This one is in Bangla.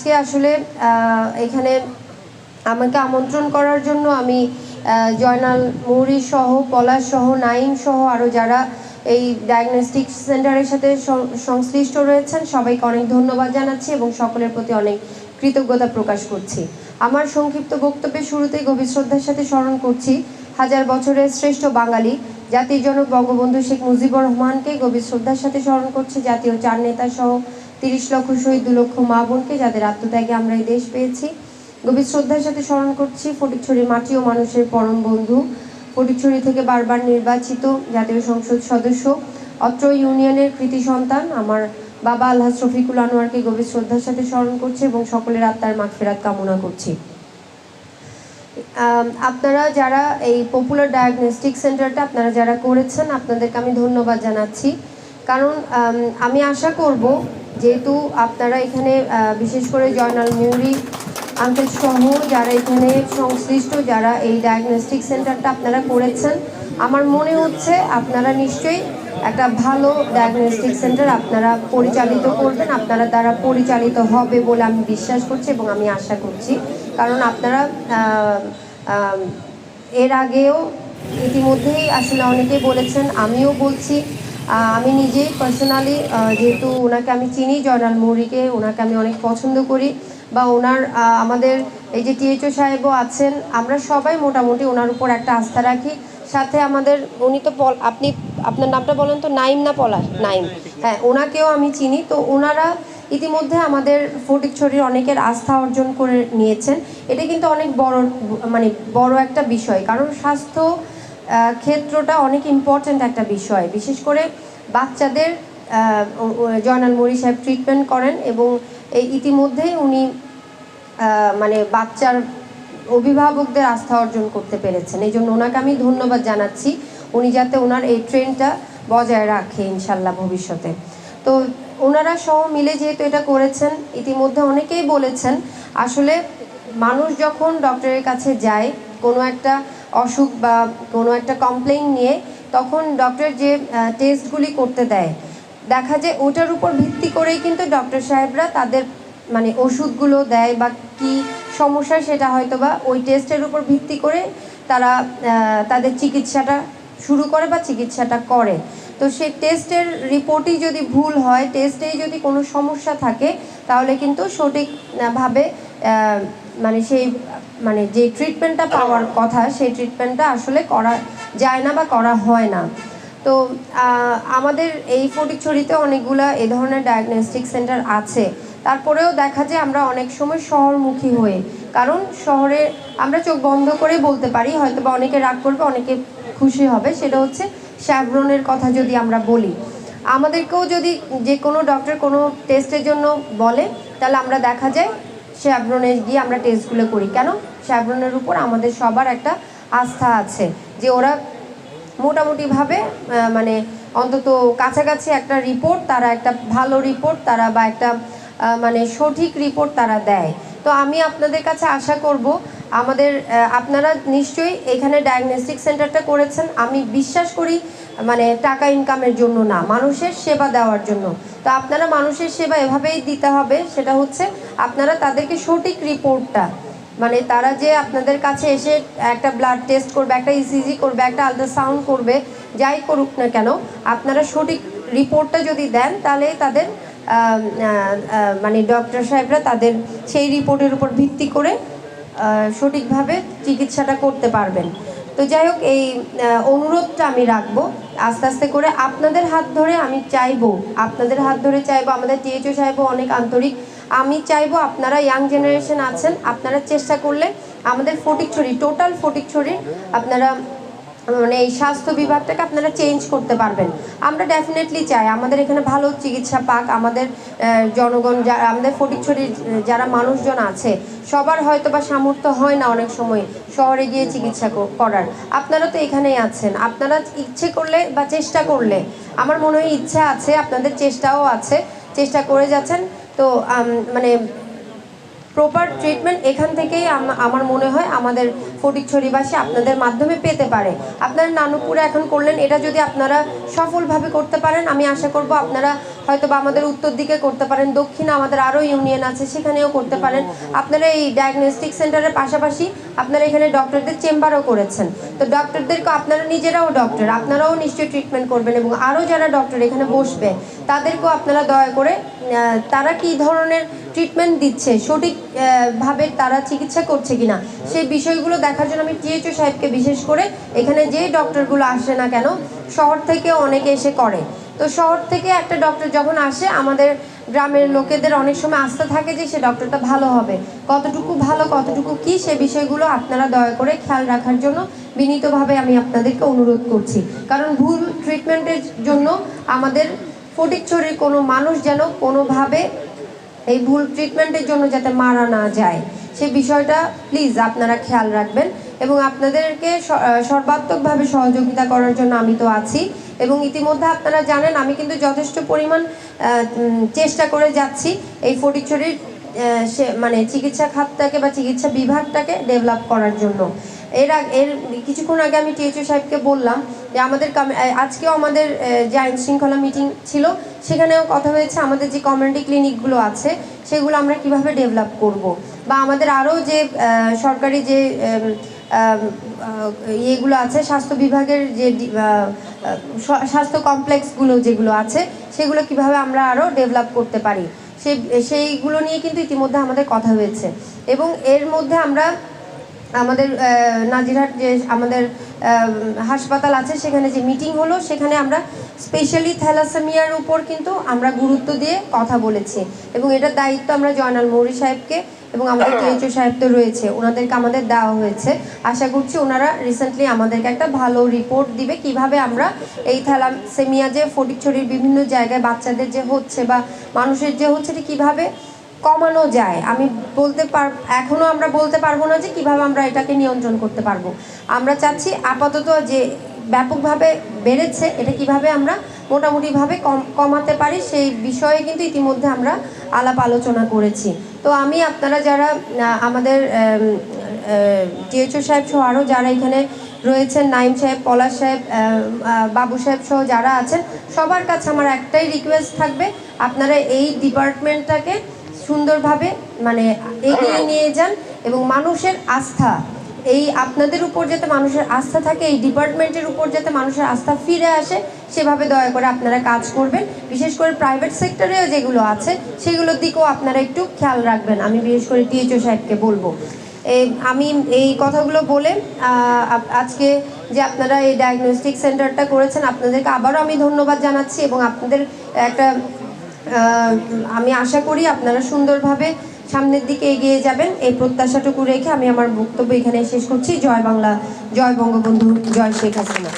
আজকে আসলে এখানে আমাকে আমন্ত্রণ করার জন্য আমি জয়নাল মৌরি সহ পলাশ সহ নাইম সহ আরও যারা এই ডায়াগনস্টিক সেন্টারের সাথে সংশ্লিষ্ট রয়েছেন সবাইকে অনেক ধন্যবাদ জানাচ্ছি এবং সকলের প্রতি অনেক কৃতজ্ঞতা প্রকাশ করছি। আমার সংক্ষিপ্ত বক্তব্যের শুরুতেই গভীর শ্রদ্ধার সাথে স্মরণ করছি হাজার বছরের শ্রেষ্ঠ বাঙালি জাতির জনক বঙ্গবন্ধু শেখ মুজিবুর রহমানকে, গভীর শ্রদ্ধার সাথে স্মরণ করছি জাতীয় 4 নেতা সহ 30 লক্ষ শহীদ, 2 লক্ষ মা বোনকে যাদের আত্মত্যাগে আমরা এই দেশ পেয়েছি। গভীর শ্রদ্ধার সাথে স্মরণ করছি ফটিকছড়ির মাটি ও মানুষের পরম বন্ধু, ফটিকছড়ি থেকে বারবার নির্বাচিত জাতীয় সংসদ সদস্য, অত্র ইউনিয়নের কৃতি সন্তান আমার বাবা আলহাজ রফিকুল আনোয়ারকে গভীর শ্রদ্ধার সাথে স্মরণ করছি এবং সকলের আত্মার মাগফিরাত কামনা করছি। আপনারা যারা এই পপুলার ডায়াগনস্টিক সেন্টারটা আপনারা যারা করেছেন আপনাদেরকে আমি ধন্যবাদ জানাচ্ছি, কারণ আমি আশা করব যেহেতু আপনারা এখানে বিশেষ করে জয়নাল মৌরি আঙ্কেল সহ যারা এখানে সংশ্লিষ্ট যারা এই ডায়াগনস্টিক সেন্টারটা আপনারা করেছেন, আমার মনে হচ্ছে আপনারা নিশ্চয়ই একটা ভালো ডায়াগনস্টিক সেন্টার আপনারা পরিচালিত করবেন, আপনারা দ্বারা পরিচালিত হবে বলে আমি বিশ্বাস করছি এবং আমি আশা করছি। কারণ আপনারা এর আগেও ইতিমধ্যেই আসলে অনেকেই বলেছেন, আমিও বলছি, আমি নিজেই পার্সোনালি যেহেতু ওনাকে আমি চিনি, জয়নাল মৌরিকে, ওনাকে আমি অনেক পছন্দ করি বা ওনার আমাদের এই যে টিএইচও সাহেবও আছেন, আমরা সবাই মোটামুটি ওনার উপর একটা আস্থা রাখি। সাথে আমাদের উনি তো আপনি আপনার নামটা বলেন তো, নাইম না পলাশ? নাইম, হ্যাঁ, ওনাকেও আমি চিনি। তো ওনারা ইতিমধ্যে আমাদের ফটিকছড়ির অনেকের আস্থা অর্জন করে নিয়েছেন। এটা কিন্তু অনেক বড় একটা বিষয়, কারণ স্বাস্থ্য ক্ষেত্রটা অনেক ইম্পর্ট্যান্ট একটা বিষয়। বিশেষ করে বাচ্চাদের জয়নাল মৌরি সাহেব ট্রিটমেন্ট করেন এবং ইতিমধ্যেই উনি বাচ্চার অভিভাবকদের আস্থা অর্জন করতে পেরেছেন। এই জন্য ওনাকে আমি ধন্যবাদ জানাচ্ছি, উনি যাতে ওনার এই ট্রেন্ডটা বজায় রাখে ইনশাল্লাহ ভবিষ্যতে। তো ওনারা সহ মিলে যেহেতু এটা করেছেন, ইতিমধ্যে অনেকেই বলেছেন আসলে মানুষ যখন ডক্টরের কাছে যায় কোনো একটা অসুখ বা কোনো একটা কমপ্লেইন নিয়ে, তখন ডক্টর যে টেস্টগুলি করতে দেয় দেখা যায় ওটার উপর ভিত্তি করেই কিন্তু ডক্টর সাহেবরা তাদের ওষুধগুলো দেয় বা কি সমস্যা সেটা হয়তো বা ওই টেস্টের উপর ভিত্তি করে তারা তাদের চিকিৎসাটা শুরু করে বা চিকিৎসাটা করে। তো সেই টেস্টের রিপোর্টই যদি ভুল হয়, টেস্টেই যদি কোনো সমস্যা থাকে, তাহলে কিন্তু সঠিকভাবে সেই যে ট্রিটমেন্টটা পাওয়ার কথা সেই ট্রিটমেন্টটা আসলে করা যায় না বা করা হয় না। তো আমাদের এই ফটিকছড়িতে অনেকগুলা এ ধরনের ডায়াগনস্টিক সেন্টার আছে, তারপরেও দেখা যায় আমরা অনেক সময় শহরমুখী হয়ে, কারণ শহরে আমরা চোখ বন্ধ করে বলতে পারি, হয়তো বা অনেকে রাগ করবে, অনেকে খুশি হবে, সেটা হচ্ছে শ্যাভরনের কথা যদি আমরা বলি, আমাদেরকেও যদি যে কোনো ডক্টর কোনো টেস্টের জন্য বলে, তাহলে আমরা দেখা যায় শ্যাভরনে গিয়ে আমরা টেস্টগুলো করি। কেন? শ্যাভরনের উপর আমাদের সবার একটা আস্থা আছে যে ওরা মোটামুটিভাবে অন্তত কাছাকাছি একটা রিপোর্ট, তারা একটা ভালো রিপোর্ট তারা বা একটা সঠিক রিপোর্ট তারা দেয়। তো আমি আপনাদের কাছে আশা করব আপনারা নিশ্চয়ই এখানে ডায়াগনস্টিক সেন্টারটা করেছেন, আমি বিশ্বাস করি টাকা ইনকামের জন্য না, মানুষের সেবা দেওয়ার জন্য। তো আপনারা মানুষের সেবা এভাবেই দিতে হবে, সেটা হচ্ছে আপনারা তাদেরকে সঠিক রিপোর্টটা তারা যে আপনাদের কাছে এসে একটা ব্লাড টেস্ট করবে, একটা ইসিজি করবে, একটা আলট্রাসাউন্ড করবে, যাই করুক না কেন, আপনারা সঠিক রিপোর্টটা যদি দেন তাহলে তাদের ডক্টর সাহেবরা তাদের সেই রিপোর্টের উপর ভিত্তি করে সঠিকভাবে চিকিৎসাটা করতে পারবেন। তো যাই হোক, এই অনুরোধটা আমি রাখবো আস্তে আস্তে করে আপনাদের হাত ধরে। আমি চাইবো আপনাদের হাত ধরে চাইবো, আমাদের টিএইচও সাহেবও অনেক আন্তরিক, আমি চাইবো আপনারা ইয়াং জেনারেশন আছেন, আপনারা চেষ্টা করলে আমাদের ফটিকছড়ি, টোটাল ফটিকছড়ির আপনারা এই স্বাস্থ্য বিভাগটাকে আপনারা চেঞ্জ করতে পারবেন। আমরা ডেফিনেটলি চাই আমাদের এখানে ভালো চিকিৎসা পাক আমাদের জনগণ, যারা আমাদের ফটিকছড়ির যারা মানুষজন আছে, সবার হয়তো বা সামর্থ্য হয় না অনেক সময় শহরে গিয়ে চিকিৎসা করার। আপনারা তো এখানেই আছেন, আপনারা ইচ্ছে করলে বা চেষ্টা করলে, আমার মনে হয় ইচ্ছা আছে, আপনাদের চেষ্টাও আছে, চেষ্টা করে যাচ্ছেন। তো প্রপার ট্রিটমেন্ট এখান থেকেই আমার মনে হয় আমাদের ফটিকছড়িবাসী আপনাদের মাধ্যমে পেতে পারে। আপনারা নানুপুরে এখন করলেন, এটা যদি আপনারা সফলভাবে করতে পারেন আমি আশা করব আপনারা হয়তো বা আমাদের উত্তর দিকে করতে পারেন, দক্ষিণে আমাদের আরও ইউনিয়ন আছে সেখানেও করতে পারেন। আপনারা এই ডায়াগনস্টিক সেন্টারের পাশাপাশি আপনারা এখানে ডক্টরদের চেম্বারও করেছেন, তো ডক্টরদেরকে আপনারা নিজেরাও ডক্টর, আপনারাও নিশ্চয়ই ট্রিটমেন্ট করবেন এবং আরও যারা ডক্টর এখানে বসবে তাদেরকেও আপনারা দয়া করে তারা কী ধরনের ট্রিটমেন্ট দিচ্ছে, সঠিক ভাবে তারা চিকিৎসা করছে কিনা সেই বিষয়গুলো দেখার জন্য আমি টিএইচও সাহেবকে বিশেষ করে এখানে যে ডক্টরগুলো আসে না কেন শহর থেকে অনেকে এসে করে, তো শহর থেকে একটা ডক্টর যখন আসে আমাদের গ্রামের লোকেদের অনেক সময় আস্থা থাকে যে সে ডক্টরটা ভালো হবে, কতটুকু ভালো কতটুকু কি সে বিষয়গুলো আপনারা দয়া করে খেয়াল রাখার জন্য বিনীতভাবে আমি আপনাদেরকে অনুরোধ করছি। কারণ ভুল ট্রিটমেন্টের জন্য আমাদের ফটিকছড়ির কোনো মানুষ যেন কোনোভাবে এই ভুল ট্রিটমেন্টের জন্য যাতে মারা না যায় সে বিষয়টা প্লিজ আপনারা খেয়াল রাখবেন এবং আপনাদেরকে সর্বাত্মকভাবে সহযোগিতা করার জন্য আমি তো আছি। এবং ইতিমধ্যে আপনারা জানেন আমি কিন্তু যথেষ্ট পরিমাণ চেষ্টা করে যাচ্ছি এই ফটিকছড়ির মানে চিকিৎসা খাতটাকে বা চিকিৎসা বিভাগটাকে ডেভেলপ করার জন্য। এর কিছুক্ষণ আগে আমি টিএইচও সাহেবকে বললাম যে আজকেও আমাদের যে আইন শৃঙ্খলা মিটিং ছিল সেখানেও কথা হয়েছে আমাদের যে কমিউনিটি ক্লিনিকগুলো আছে সেগুলো আমরা কিভাবে ডেভেলপ করব, বা আমাদের আরও যে সরকারি যে ইয়েগুলো আছে স্বাস্থ্য বিভাগের যে স্বাস্থ্য কমপ্লেক্সগুলো যেগুলো আছে সেগুলো কিভাবে আমরা আরও ডেভেলপ করতে পারি সেইগুলো নিয়ে কিন্তু ইতিমধ্যে আমাদের কথা হয়েছে। এবং এর মধ্যে আমরা আমাদের নাজিরহাট যে আমাদের হাসপাতাল আছে সেখানে যে মিটিং হলো সেখানে আমরা স্পেশালি থ্যালাসেমিয়ার উপর কিন্তু আমরা গুরুত্ব দিয়ে কথা বলেছি এবং এটার দায়িত্ব আমরা জয়নাল মৌরি সাহেবকে এবং আমাদের টিএইচও সাহেব তো রয়েছে ওনাদেরকে আমাদের দেওয়া হয়েছে। আশা করছি ওনারা রিসেন্টলি আমাদেরকে একটা ভালো রিপোর্ট দিবে কিভাবে আমরা এই থ্যালাসেমিয়া যে ফটিকছড়ির বিভিন্ন জায়গায় বাচ্চাদের যে হচ্ছে বা মানুষের যে হচ্ছে এটা কীভাবে কমানো যায়। আমি এখনও আমরা বলতে পারবো না যে কিভাবে আমরা এটাকে নিয়ন্ত্রণ করতে পারবো, আমরা চাচ্ছি আপাতত যে ব্যাপকভাবে বেড়েছে এটা কিভাবে আমরা মোটামুটিভাবে কমাতে পারি সেই বিষয়ে কিন্তু ইতিমধ্যে আমরা আলাপ আলোচনা করেছি। তো আমি আপনারা যারা আমাদের টিএইচও সাহেব সহ আরও যারা এখানে রয়েছেন নাইম সাহেব, পলাশ সাহেব, বাবু সাহেব সহ যারা আছেন সবার কাছে আমার একটাই রিকোয়েস্ট থাকবে আপনারা এই ডিপার্টমেন্টটাকে সুন্দরভাবে মানে এগিয়ে নিয়ে যান এবং মানুষের আস্থা এই আপনাদের উপর যাতে মানুষের আস্থা থাকে, এই ডিপার্টমেন্টের উপর যাতে মানুষের আস্থা ফিরে আসে সেভাবে দয়া করে আপনারা কাজ করবেন। বিশেষ করে প্রাইভেট সেক্টরেও যেগুলো আছে সেগুলোর দিকেও আপনারা একটু খেয়াল রাখবেন, আমি বিশেষ করে টিএইচও সাহেবকে বলবো। আমি এই কথাগুলো বলে আজকে যে আপনারা এই ডায়াগনস্টিক সেন্টারটা করেছেন আপনাদেরকে আবারও আমি ধন্যবাদ জানাচ্ছি এবং আপনাদের একটা আমি আশা করি আপনারা সুন্দরভাবে সামনের দিকে এগিয়ে যাবেন এই প্রত্যাশাটুকু রেখে আমি আমার বক্তব্য এখানে শেষ করছি। জয় বাংলা, জয় বঙ্গবন্ধু, জয় শেখ হাসিনা।